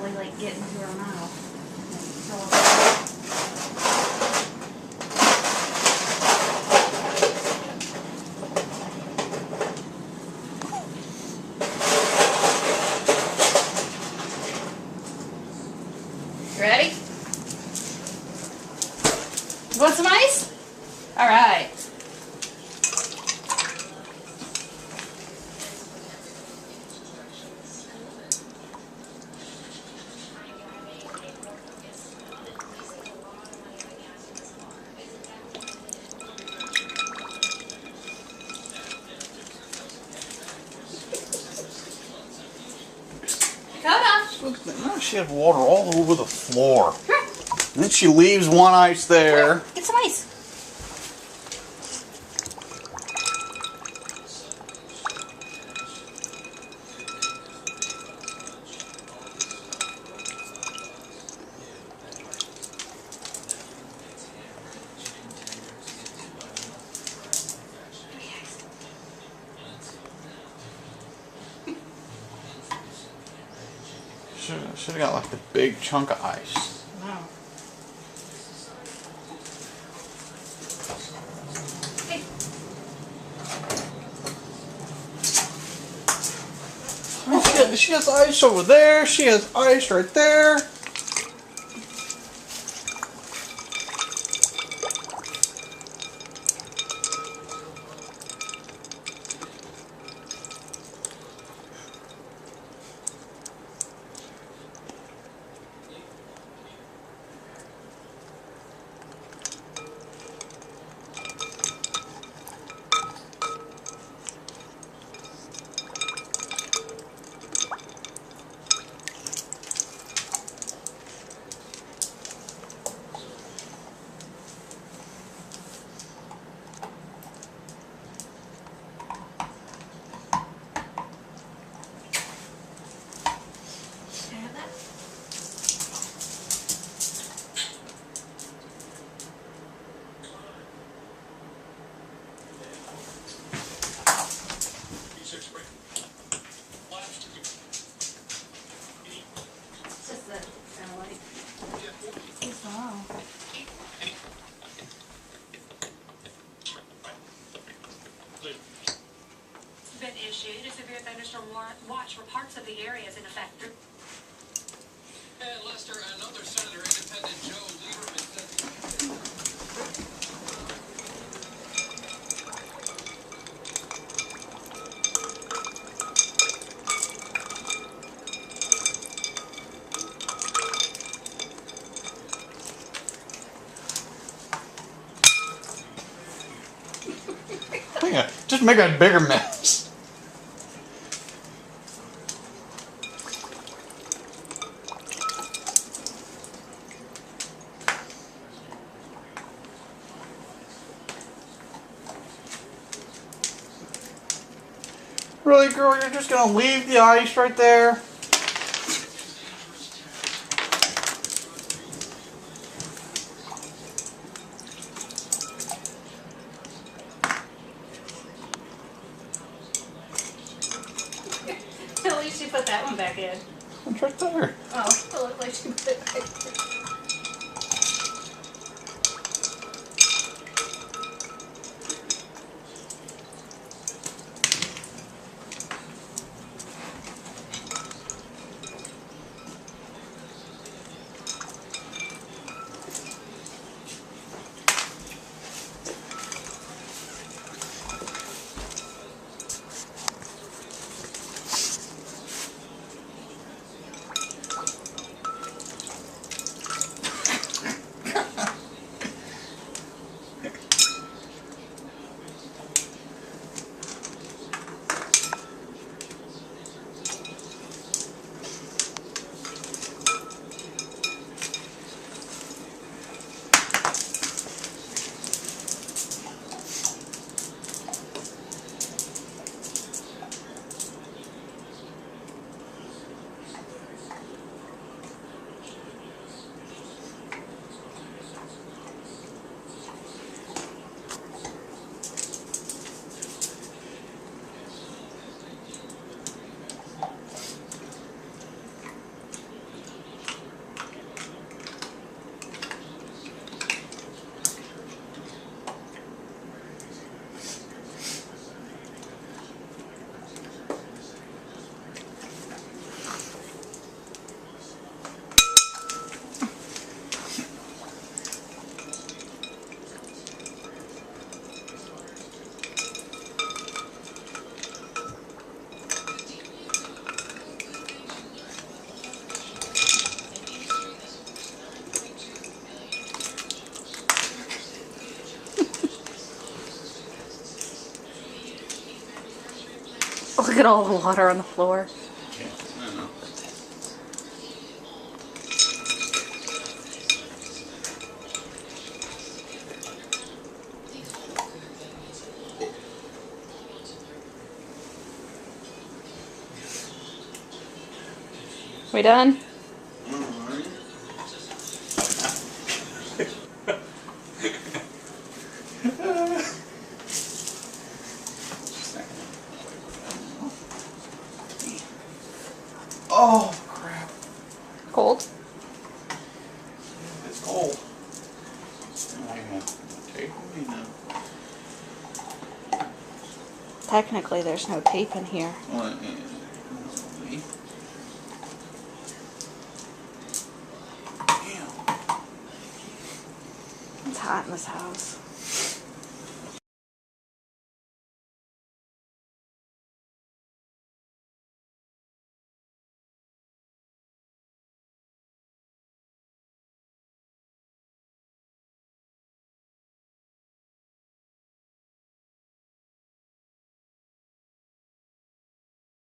really like get into her mouth. Ready? You want some ice? All right. Now she has water all over the floor. And then she leaves one ice there. Get some ice. Should have got like the big chunk of ice. Wow. Hey. She has ice over there. She has ice right there. Been issued a severe thunderstorm watch for parts of the areas in effect. And Lester, another Senator Independent Joe Lieberman said Just make a bigger mess. Really, girl? You're just gonna leave the ice right there? At least she put that one back in. It's right there. Oh, it looked like she put it back in. Look at all the water on the floor. Yeah, I know. We done? Oh, crap. Cold? It's cold. Oh, yeah. Tape me now. Technically, there's no tape in here. Well, yeah. It's hot in this house.